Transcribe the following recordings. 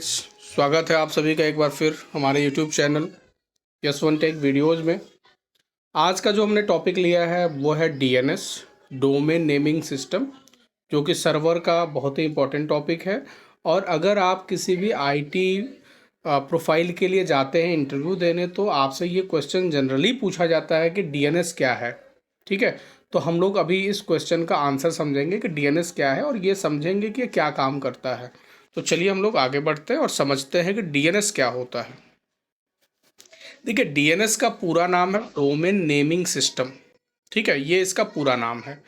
स्वागत है आप सभी का एक बार फिर हमारे YouTube चैनल यस1 टेक वीडियोज़ में। आज का जो हमने टॉपिक लिया है वो है DNS, डोमेन नेमिंग सिस्टम, जो कि सर्वर का बहुत ही इम्पोर्टेंट टॉपिक है। और अगर आप किसी भी IT प्रोफाइल के लिए जाते हैं इंटरव्यू देने, तो आपसे ये क्वेश्चन जनरली पूछा जाता है कि DNS क्या है। ठीक है, तो हम लोग अभी इस क्वेश्चन का आंसर समझेंगे कि DNS क्या है और ये समझेंगे कि ये क्या काम करता है। तो चलिए हम लोग आगे बढ़ते हैं और समझते हैं कि DNS क्या होता है। देखिए, DNS का पूरा नाम है डोमेन नेमिंग सिस्टम। ठीक है, ये इसका पूरा नाम है।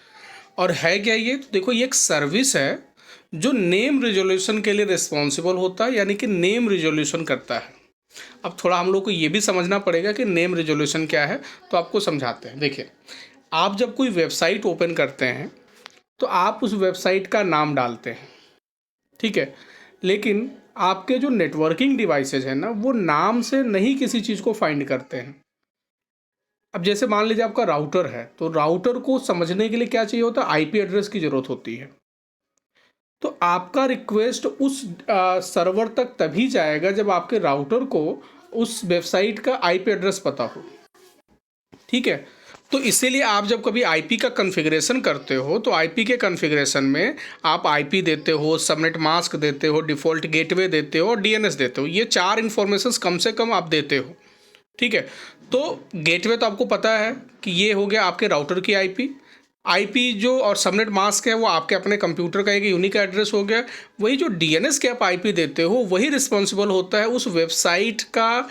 और है क्या ये? तो देखो, ये एक सर्विस है जो नेम रिजोल्यूशन के लिए रिस्पॉन्सिबल होता है, यानी कि नेम रिजोल्यूशन करता है। अब थोड़ा हम लोग को ये भी समझना पड़ेगा कि नेम रिजोल्यूशन क्या है, तो आपको समझाते हैं। देखिए, आप जब कोई वेबसाइट ओपन करते हैं तो आप उस वेबसाइट का नाम डालते हैं। ठीक है, लेकिन आपके जो नेटवर्किंग डिवाइसेज हैं ना, वो नाम से नहीं किसी चीज़ को फाइंड करते हैं। अब जैसे मान लीजिए आपका राउटर है, तो राउटर को समझने के लिए क्या चाहिए होता है? आईपी एड्रेस की ज़रूरत होती है। तो आपका रिक्वेस्ट उस सर्वर तक तभी जाएगा जब आपके राउटर को उस वेबसाइट का आईपी एड्रेस पता हो। ठीक है, तो इसीलिए आप जब कभी आईपी का कॉन्फ़िगरेशन करते हो, तो आईपी के कॉन्फ़िगरेशन में आप आईपी देते हो, सबनेट मास्क देते हो, डिफ़ॉल्ट गेटवे देते हो और डीएनएस देते हो। ये 4 इन्फॉर्मेशंस कम से कम आप देते हो। ठीक है, तो गेटवे तो आपको पता है कि ये हो गया आपके राउटर की आईपी। आईपी जो और सबनेट मास्क है वो आपके अपने कंप्यूटर का एक यूनिक एड्रेस हो गया। वही जो डीएनएस के आप आईपी देते हो, वही रिस्पॉन्सिबल होता है उस वेबसाइट का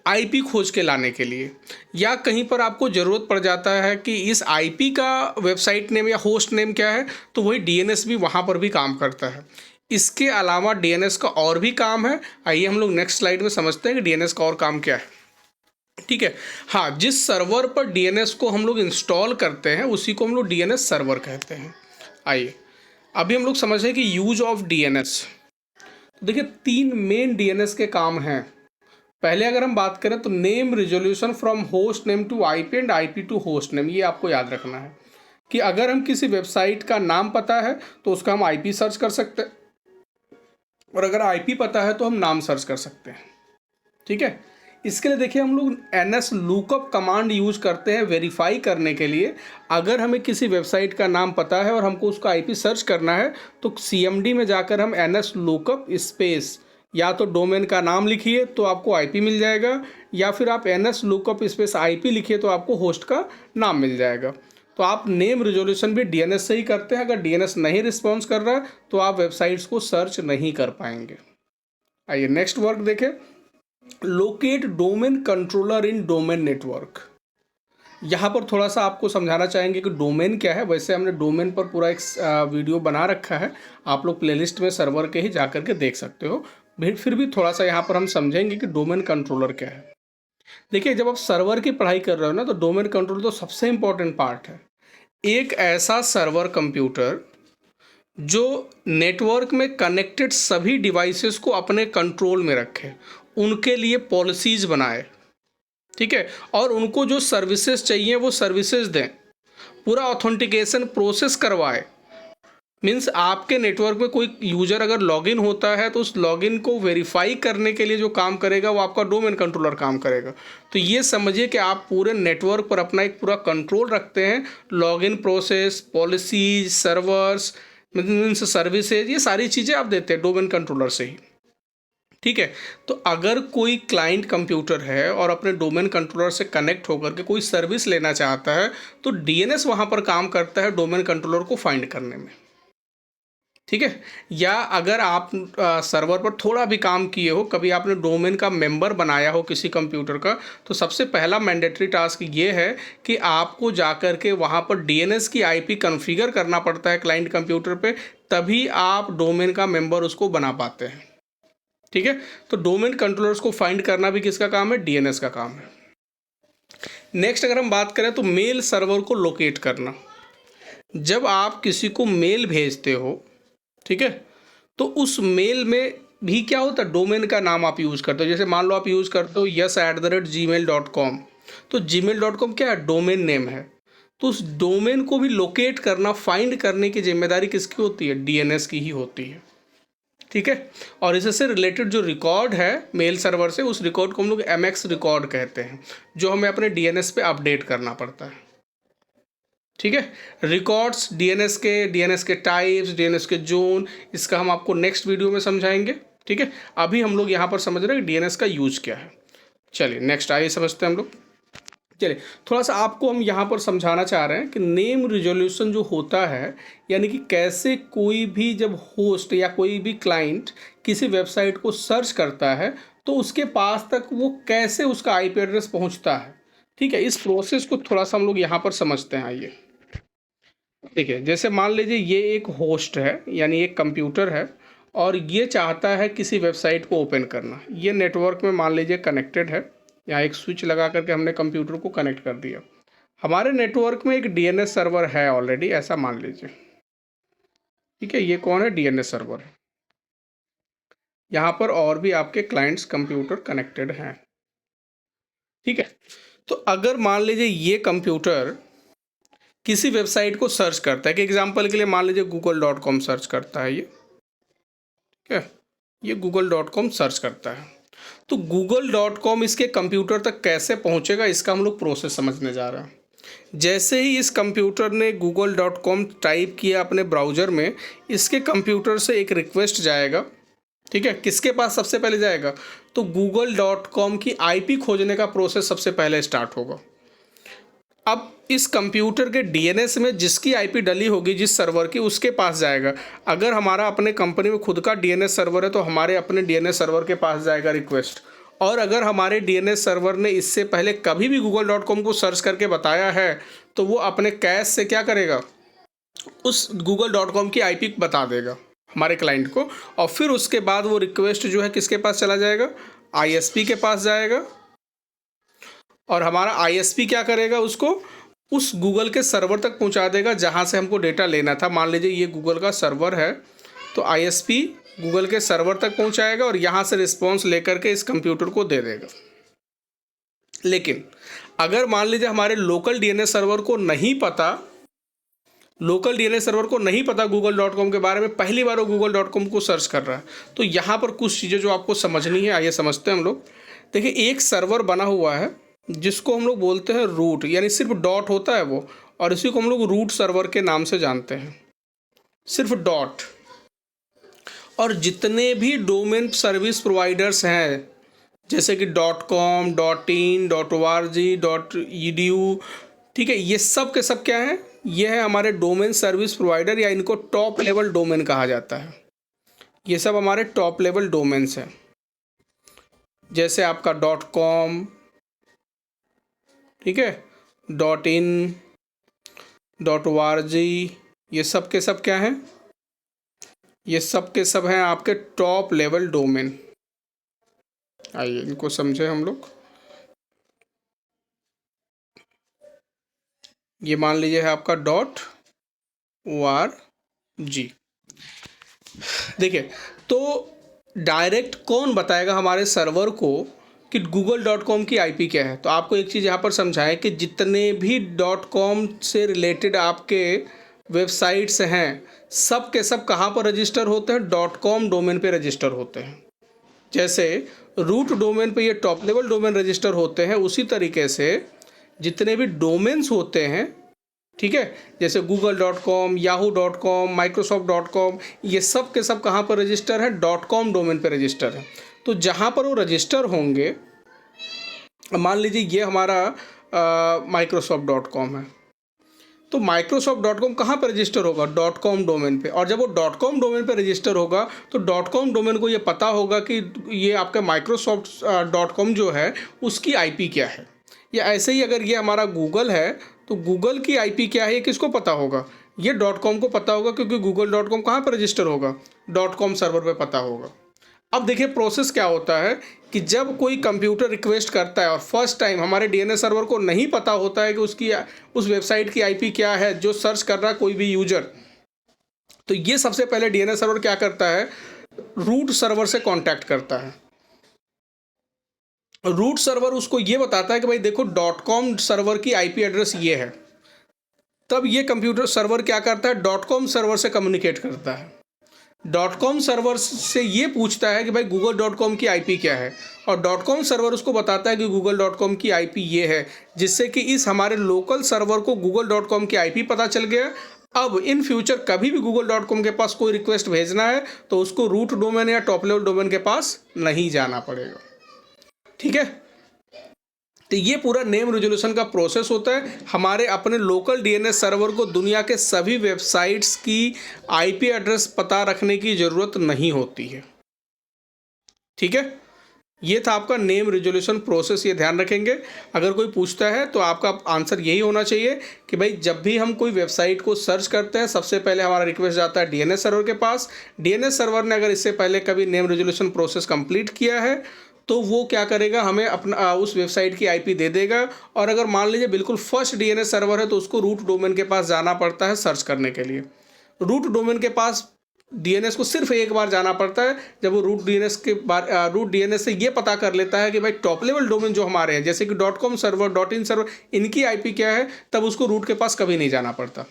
आईपी खोज के लाने के लिए। या कहीं पर आपको ज़रूरत पड़ जाता है कि इस आईपी का वेबसाइट नेम या होस्ट नेम क्या है, तो वही डीएनएस भी वहाँ पर भी काम करता है। इसके अलावा डीएनएस का और भी काम है। आइए हम लोग नेक्स्ट स्लाइड में समझते हैं कि डीएनएस का और काम क्या है। ठीक है, हाँ, जिस सर्वर पर डीएनएस को हम लोग इंस्टॉल करते हैं उसी को हम लोग डीएनएस सर्वर कहते हैं। आइए अभी हम लोग समझ रहे हैं कि यूज ऑफ डीएनएस। देखिए, 3 मेन डीएनएस के काम हैं। पहले अगर हम बात करें तो name resolution from host name to IP and IP to host name. ये आपको याद रखना है कि अगर हम किसी वेबसाइट का नाम पता है तो उसका हम आईपी सर्च कर सकते हैं, और अगर आईपी पता है तो हम नाम सर्च कर सकते हैं। ठीक है, इसके लिए देखिए हम लोग एनएस लुकअप कमांड यूज करते हैं वेरीफाई करने के लिए। अगर हमें किसी वेबसाइट का नाम पता है और हमको उसका आईपी सर्च करना है, तो सीएमडी में जाकर हम एनएस लुकअप स्पेस या तो डोमेन का नाम लिखिए तो आपको आईपी मिल जाएगा, या फिर आप एनएस लुकअप स्पेस आईपी लिखिए तो आपको होस्ट का नाम मिल जाएगा। तो आप नेम रिजोल्यूशन भी डीएनएस से ही करते हैं। अगर डीएनएस नहीं रिस्पॉन्स कर रहा है तो आप वेबसाइट्स को सर्च नहीं कर पाएंगे। आइए नेक्स्ट वर्क देखें, लोकेट डोमेन कंट्रोलर इन डोमेन नेटवर्क। यहाँ पर थोड़ा सा आपको समझाना चाहेंगे कि डोमेन क्या है। वैसे हमने डोमेन पर पूरा एक वीडियो बना रखा है, आप लोग प्लेलिस्ट में सर्वर के ही जा करके देख सकते हो। फिर भी थोड़ा सा यहाँ पर हम समझेंगे कि डोमेन कंट्रोलर क्या है। देखिए, जब आप सर्वर की पढ़ाई कर रहे हो ना, तो डोमेन कंट्रोलर तो सबसे इम्पोर्टेंट पार्ट है। एक ऐसा सर्वर कंप्यूटर जो नेटवर्क में कनेक्टेड सभी डिवाइसेस को अपने कंट्रोल में रखे, उनके लिए पॉलिसीज़ बनाए। ठीक है, और उनको जो सर्विसेज चाहिए वो सर्विसेज दें, पूरा ऑथेंटिकेशन प्रोसेस करवाए। मीन्स आपके नेटवर्क में कोई यूज़र अगर लॉगिन होता है तो उस लॉगिन को वेरीफाई करने के लिए जो काम करेगा वो आपका डोमेन कंट्रोलर काम करेगा। तो ये समझिए कि आप पूरे नेटवर्क पर अपना एक पूरा कंट्रोल रखते हैं। Login process, policies, servers, means services, ये सारी चीज़ें आप देते हैं डोमेन कंट्रोलर से ही। ठीक है, तो अगर कोई क्लाइंट कंप्यूटर है और अपने डोमेन कंट्रोलर से कनेक्ट होकर के कोई सर्विस लेना चाहता है, तो डीएनएस वहाँ पर काम करता है डोमेन कंट्रोलर को फाइंड करने में। ठीक है, या अगर आप सर्वर पर थोड़ा भी काम किए हो, कभी आपने डोमेन का मेंबर बनाया हो किसी कंप्यूटर का, तो सबसे पहला मैंडेटरी टास्क ये है कि आपको जाकर के वहाँ पर डीएनएस की आईपी कॉन्फ़िगर करना पड़ता है क्लाइंट कंप्यूटर पे, तभी आप डोमेन का मेंबर उसको बना पाते हैं। ठीक है, तो डोमेन कंट्रोलर्स को फाइंड करना भी किसका काम है? डीएनएस का काम है। नेक्स्ट अगर हम बात करें तो मेल सर्वर को लोकेट करना। जब आप किसी को मेल भेजते हो, ठीक है, तो उस मेल में भी क्या होता है? डोमेन का नाम आप यूज़ करते हो। जैसे मान लो आप यूज़ करते हो yes@gmail.com, तो gmail.com क्या है? डोमेन नेम है। तो उस डोमेन को भी लोकेट करना, फाइंड करने की जिम्मेदारी किसकी होती है? डीएनएस की ही होती है। ठीक है। और इससे रिलेटेड जो रिकॉर्ड है मेल सर्वर से, उस रिकॉर्ड को हम लोग MX रिकॉर्ड कहते हैं, जो हमें अपने DNS पे अपडेट करना पड़ता है। ठीक है। रिकॉर्ड्स DNS के टाइप्स, DNS के जोन, इसका हम आपको नेक्स्ट वीडियो में समझाएंगे। ठीक है। अभी हम लोग यहाँ पर समझ रहे हैं कि DNS का यूज क्या है। चलिए नेक्स्ट आइए समझते हैं हम लोग। चलिए थोड़ा सा आपको हम यहाँ पर समझाना चाह रहे हैं कि नेम रिजोल्यूशन जो होता है, यानी कि कैसे कोई भी जब होस्ट या कोई भी क्लाइंट किसी वेबसाइट को सर्च करता है तो उसके पास तक वो कैसे उसका IP एड्रेस पहुँचता है। ठीक है। इस प्रोसेस को थोड़ा सा हम लोग यहाँ पर समझते हैं। आइए देखिए, जैसे मान लीजिए ये एक होस्ट है, यानी एक कंप्यूटर है, और ये चाहता है किसी वेबसाइट को ओपन करना। ये नेटवर्क में मान लीजिए कनेक्टेड है, यहाँ एक स्विच लगा करके हमने कंप्यूटर को कनेक्ट कर दिया। हमारे नेटवर्क में एक DNS सर्वर है ऑलरेडी, ऐसा मान लीजिए। ठीक है। ये कौन है? DNS सर्वर है। यहाँ पर और भी आपके क्लाइंट्स कंप्यूटर कनेक्टेड हैं। ठीक है। तो अगर मान लीजिए ये कंप्यूटर किसी वेबसाइट को सर्च करता है, कि एग्जांपल के लिए मान लीजिए google.com सर्च करता है ये, ठीक है, ये google.com सर्च करता है, तो google.com इसके कंप्यूटर तक कैसे पहुंचेगा, इसका हम लोग प्रोसेस समझने जा रहे हैं। जैसे ही इस कंप्यूटर ने google.com टाइप किया अपने ब्राउज़र में, इसके कंप्यूटर से एक रिक्वेस्ट जाएगा। ठीक है। किसके पास सबसे पहले जाएगा? तो google.com की IP खोजने का प्रोसेस सबसे पहले स्टार्ट होगा। अब इस कंप्यूटर के DNS में जिसकी IP डली होगी, जिस सर्वर की, उसके पास जाएगा। अगर हमारा अपने कंपनी में खुद का DNS सर्वर है तो हमारे अपने DNS सर्वर के पास जाएगा रिक्वेस्ट। और अगर हमारे DNS सर्वर ने इससे पहले कभी भी google.com को सर्च करके बताया है तो वो अपने कैश से क्या करेगा, उस google.com की IP बता देगा हमारे क्लाइंट को। और फिर उसके बाद वो रिक्वेस्ट जो है किसके पास चला जाएगा? ISP के पास जाएगा। और हमारा ISP क्या करेगा? उसको उस गूगल के सर्वर तक पहुंचा देगा जहां से हमको डेटा लेना था। मान लीजिए ये गूगल का सर्वर है, तो ISP गूगल के सर्वर तक पहुंचाएगा और यहां से रिस्पॉन्स लेकर के इस कंप्यूटर को दे देगा। लेकिन अगर मान लीजिए हमारे लोकल DNS सर्वर को नहीं पता, google.com के बारे में, पहली बार वो google.com को सर्च कर रहा है, तो यहाँ पर कुछ चीज़ें जो आपको समझनी है, आइए समझते हैं हम लोग। देखिए, एक सर्वर बना हुआ है जिसको हम लोग बोलते हैं रूट, यानी सिर्फ डॉट होता है वो, और इसी को हम लोग रूट सर्वर के नाम से जानते हैं, सिर्फ डॉट। और जितने भी डोमेन सर्विस प्रोवाइडर्स हैं, जैसे कि .com, .in, .org, .edu, ठीक है, ये सब के सब क्या हैं? ये है हमारे डोमेन सर्विस प्रोवाइडर, या इनको टॉप लेवल डोमेन कहा जाता है। ये सब हमारे टॉप लेवल डोमेन्स हैं। जैसे आपका .com, ठीक है, .in, .org, ये सब के सब क्या हैं? ये सब के सब हैं आपके टॉप लेवल डोमेन। आइए इनको समझे हम लोग। ये मान लीजिए है आपका .org। देखिए, तो डायरेक्ट कौन बताएगा हमारे सर्वर को कि google.com की IP क्या है? तो आपको एक चीज़ यहाँ पर समझाएं कि जितने भी .com से रिलेटेड आपके वेबसाइट्स हैं, सब के सब कहाँ पर रजिस्टर होते हैं? .com डोमेन पे रजिस्टर होते हैं। जैसे रूट डोमेन पे ये टॉप लेवल डोमेन रजिस्टर होते हैं, उसी तरीके से जितने भी डोमेन्स होते हैं, ठीक है, जैसे google.com, yahoo.com, microsoft.com, ये सब के सब कहाँ पर रजिस्टर है? .com डोमेन पे रजिस्टर है। तो जहाँ पर वो रजिस्टर होंगे, मान लीजिए ये हमारा microsoft.com है, तो microsoft.com कहाँ पर रजिस्टर होगा? .com डोमेन पे। और जब वो .com डोमेन पे रजिस्टर होगा तो .com डोमेन को ये पता होगा कि ये आपका microsoft.com जो है उसकी IP क्या है। या ऐसे ही अगर ये हमारा गूगल है तो गूगल की IP क्या है ये किसको पता होगा? ये .com को पता होगा, क्योंकि google.com कहाँ पर रजिस्टर होगा? .com सर्वर पे पता होगा। अब देखिए प्रोसेस क्या होता है कि जब कोई कंप्यूटर रिक्वेस्ट करता है और फर्स्ट टाइम हमारे DNS सर्वर को नहीं पता होता है कि उसकी उस वेबसाइट की IP क्या है जो सर्च कर रहा है कोई भी यूजर, तो ये सबसे पहले DNS सर्वर क्या करता है? रूट सर्वर से कांटेक्ट करता है। रूट सर्वर उसको ये बताता है कि भाई देखो .com सर्वर की IP एड्रेस ये है। तब ये कंप्यूटर सर्वर क्या करता है? .com सर्वर से कम्युनिकेट करता है। .com सर्वर से ये पूछता है कि भाई google.com की आईपी क्या है, और .com सर्वर उसको बताता है कि google.com की आईपी ये है, जिससे कि इस हमारे लोकल सर्वर को google.com की आईपी पता चल गया। अब इन फ्यूचर कभी भी google.com के पास कोई रिक्वेस्ट भेजना है तो उसको रूट डोमेन या टॉप लेवल डोमेन के पास नहीं जाना पड़ेगा। ठीक है, तो ये पूरा नेम रेजोल्यूशन का प्रोसेस होता है। हमारे अपने लोकल डीएनएस सर्वर को दुनिया के सभी वेबसाइट्स की आईपी एड्रेस पता रखने की ज़रूरत नहीं होती है। ठीक है, ये था आपका नेम रेजोल्यूशन प्रोसेस, ये ध्यान रखेंगे। अगर कोई पूछता है तो आपका आंसर यही होना चाहिए कि भाई जब भी हम कोई वेबसाइट को सर्च करते हैं सबसे पहले हमारा रिक्वेस्ट जाता है डीएनएस सर्वर के पास। डीएनएस सर्वर ने अगर इससे पहले कभी नेम रेजोल्यूशन प्रोसेस कंप्लीट किया है तो वो क्या करेगा, हमें अपना उस वेबसाइट की आईपी दे देगा। और अगर मान लीजिए बिल्कुल फर्स्ट डीएनएस सर्वर है तो उसको रूट डोमेन के पास जाना पड़ता है सर्च करने के लिए। रूट डोमेन के पास डीएनएस को सिर्फ एक बार जाना पड़ता है, जब वो रूट डीएनएस से ये पता कर लेता है कि भाई टॉप लेवल डोमेन जो हमारे हैं जैसे कि .com सर्वर, .in सर्वर, इनकी आईपी क्या है, तब उसको रूट के पास कभी नहीं जाना पड़ता।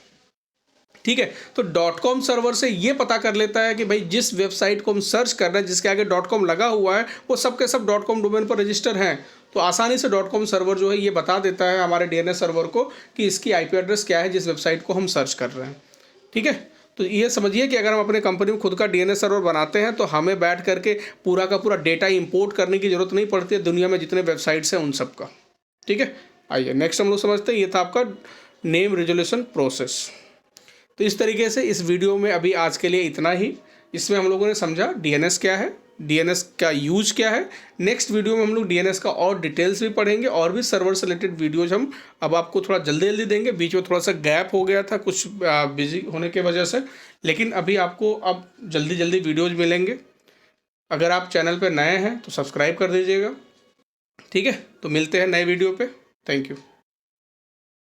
ठीक है, तो .com सर्वर से ये पता कर लेता है कि भाई जिस वेबसाइट को हम सर्च कर रहे हैं जिसके आगे .com लगा हुआ है वो सब के सब .com डोमेन पर रजिस्टर हैं, तो आसानी से .com सर्वर जो है ये बता देता है हमारे डीएनएस सर्वर को कि इसकी आईपी एड्रेस क्या है जिस वेबसाइट को हम सर्च कर रहे हैं। ठीक है, तो ये समझिए कि अगर हम अपने कंपनी में खुद का डीएनएस सर्वर बनाते हैं तो हमें बैठ करके पूरा का पूरा डेटा इंपोर्ट करने की ज़रूरत नहीं पड़ती है दुनिया में जितने वेबसाइट्स हैं उन सब का। ठीक है, आइए नेक्स्ट हम लोग समझते हैं। ये था आपका नेम रेजोल्यूशन प्रोसेस। तो इस तरीके से इस वीडियो में अभी आज के लिए इतना ही। इसमें हम लोगों ने समझा डीएनएस क्या है, डीएनएस का यूज क्या है। नेक्स्ट वीडियो में हम लोग डीएनएस का और डिटेल्स भी पढ़ेंगे और भी सर्वर से रिलेटेड वीडियोज हम अब आपको थोड़ा जल्दी देंगे। बीच में थोड़ा सा गैप हो गया था कुछ बिजी होने की वजह से, लेकिन अभी आपको अब जल्दी वीडियोज मिलेंगे। अगर आप चैनल पर नए हैं तो सब्सक्राइब कर दीजिएगा। ठीक है, तो मिलते हैं नए वीडियो पे। Thank you.